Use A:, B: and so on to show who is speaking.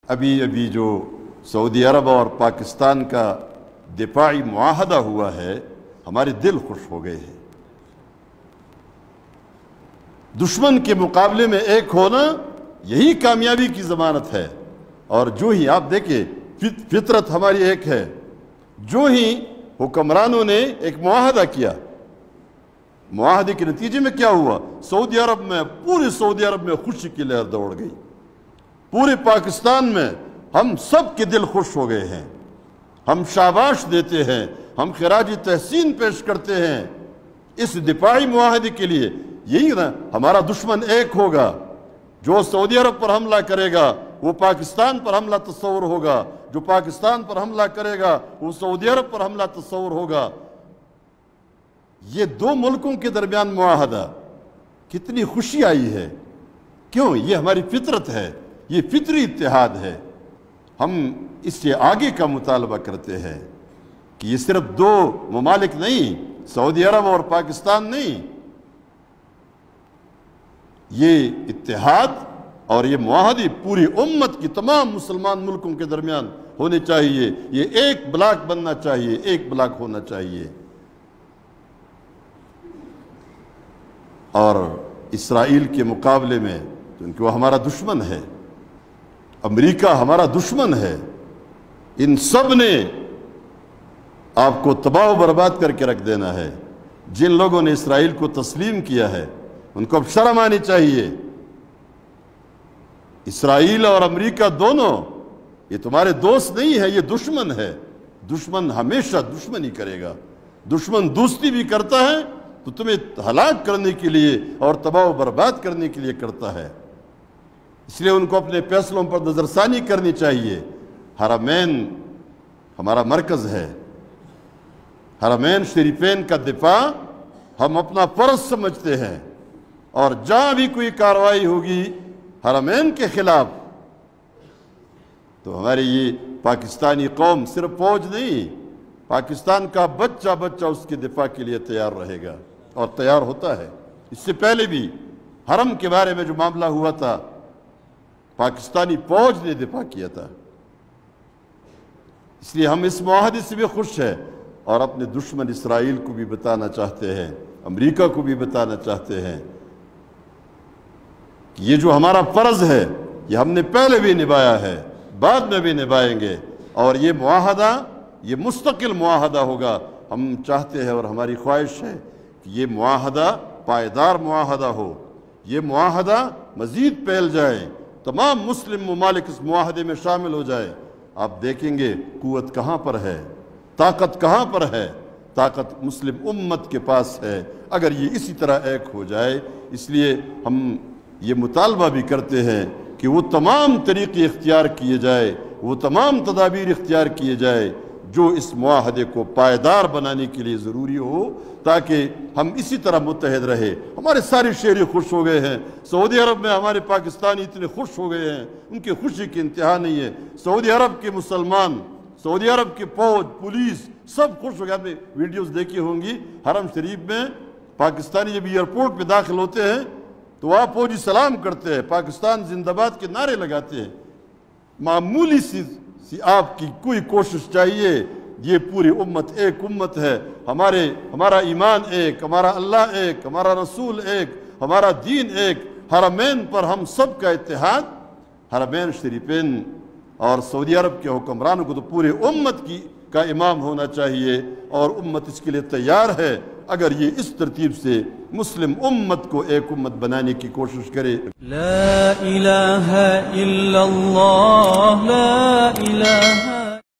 A: ابھی جو سعودی عرب اور پاکستان کا دفاعی معاہدہ ہوا ہے، ہمارے دل خوش ہو گئے ہیں۔ دشمن کے مقابلے میں ایک ہونا یہی کامیابی کی ضمانت ہے۔ اور جو ہی آپ دیکھیں فطرت ہماری ایک ہے، جو ہی حکمرانوں نے ایک معاہدہ کیا، معاہدے کے نتیجے میں کیا ہوا؟ پورے سعودی عرب میں خوشی کی لہر دوڑ گئی، پورے پاکستان میں ہم سب کے دل خوش ہو گئے ہیں، ہم شاباش دیتے ہیں، ہم خراج تحسین پیش کرتے ہیں اس دفاعی معاہدے کے لیے۔ یہی نا ہمارا دشمن ایک ہوگا، جو سعودی عرب پر حملہ کرے گا وہ پاکستان پر حملہ تصور ہوگا، جو پاکستان پر حملہ کرے گا وہ سعودی عرب پر حملہ تصور ہوگا۔ یہ دو ملکوں کے درمیان معاہدہ، کتنی خوشی آئی ہے۔ کیوں؟ یہ ہماری فطرت ہے، یہ فطری اتحاد ہے۔ ہم اس سے آگے کا مطالبہ کرتے ہیں کہ یہ صرف دو ممالک نہیں، سعودی عرب اور پاکستان نہیں، یہ اتحاد اور یہ معاہدے پوری امت کی تمام مسلمان ملکوں کے درمیان ہونے چاہیے۔ یہ ایک بلاک بننا چاہیے، ایک بلاک ہونا چاہیے۔ اور اسرائیل کے مقابلے میں، کیونکہ وہ ہمارا دشمن ہے، امریکہ ہمارا دشمن ہے، ان سب نے آپ کو تباہ و برباد کر کے رکھ دینا ہے۔ جن لوگوں نے اسرائیل کو تسلیم کیا ہے ان کو اب شرم آنی چاہیے۔ اسرائیل اور امریکہ دونوں یہ تمہارے دوست نہیں ہے، یہ دشمن ہے۔ دشمن ہمیشہ دشمنی کرے گا۔ دشمن دوستی بھی کرتا ہے تو تمہیں ہلاک کرنے کے لیے اور تباہ و برباد کرنے کے لیے کرتا ہے۔ اس لیے ان کو اپنے فیصلوں پر نظر ثانی کرنی چاہیے۔ حرمین ہمارا مرکز ہے، حرمین شریفین کا دفاع ہم اپنا فرض سمجھتے ہیں، اور جہاں بھی کوئی کارروائی ہوگی حرمین کے خلاف تو ہماری یہ پاکستانی قوم صرف فوج نہیں، پاکستان کا بچہ اس کے دفاع کے لیے تیار رہے گا اور تیار ہوتا ہے۔ اس سے پہلے بھی حرم کے بارے میں جو معاملہ ہوا تھا پاکستانی فوج نے دفاع کیا تھا۔ اس لیے ہم اس معاہدے سے بھی خوش ہیں اور اپنے دشمن اسرائیل کو بھی بتانا چاہتے ہیں، امریکہ کو بھی بتانا چاہتے ہیں کہ یہ جو ہمارا فرض ہے یہ ہم نے پہلے بھی نبھایا ہے، بعد میں بھی نبھائیں گے، اور یہ معاہدہ یہ مستقل معاہدہ ہوگا۔ ہم چاہتے ہیں اور ہماری خواہش ہے کہ یہ معاہدہ پائیدار معاہدہ ہو، یہ معاہدہ مزید پھیل جائے، تمام مسلم ممالک اس معاہدے میں شامل ہو جائے۔ آپ دیکھیں گے قوت کہاں پر ہے، طاقت کہاں پر ہے؟ طاقت مسلم امت کے پاس ہے اگر یہ اسی طرح ایک ہو جائے۔ اس لیے ہم یہ مطالبہ بھی کرتے ہیں کہ وہ تمام طریقے اختیار کیے جائے، وہ تمام تدابیر اختیار کیے جائے جو اس معاہدے کو پائیدار بنانے کے لیے ضروری ہو، تاکہ ہم اسی طرح متحد رہے۔ ہمارے سارے شہری خوش ہو گئے ہیں، سعودی عرب میں ہمارے پاکستانی اتنے خوش ہو گئے ہیں، ان کی خوشی کی انتہا نہیں ہے۔ سعودی عرب کے مسلمان، سعودی عرب کی فوج، پولیس سب خوش ہو گئے۔ آپ نے ویڈیوز دیکھی ہوں گی، حرم شریف میں پاکستانی جب ایئرپورٹ پہ داخل ہوتے ہیں تو آپ فوجی سلام کرتے ہیں، پاکستان زندہ باد کے نعرے لگاتے ہیں۔ معمولی سی آپ کی کوئی کوشش چاہیے، یہ پوری امت ایک امت ہے، ہمارا ایمان ایک، ہمارا اللہ ایک، ہمارا رسول ایک، ہمارا دین ایک۔ حرمین پر ہم سب کا اتحاد، حرمین شریفین اور سعودی عرب کے حکمرانوں کو تو پورے امت کا امام ہونا چاہیے، اور امت اس کے لیے تیار ہے اگر یہ اس ترتیب سے مسلم امت کو ایک امت بنانے کی کوشش کرے۔
B: لا الہ الا اللہ، لا الہ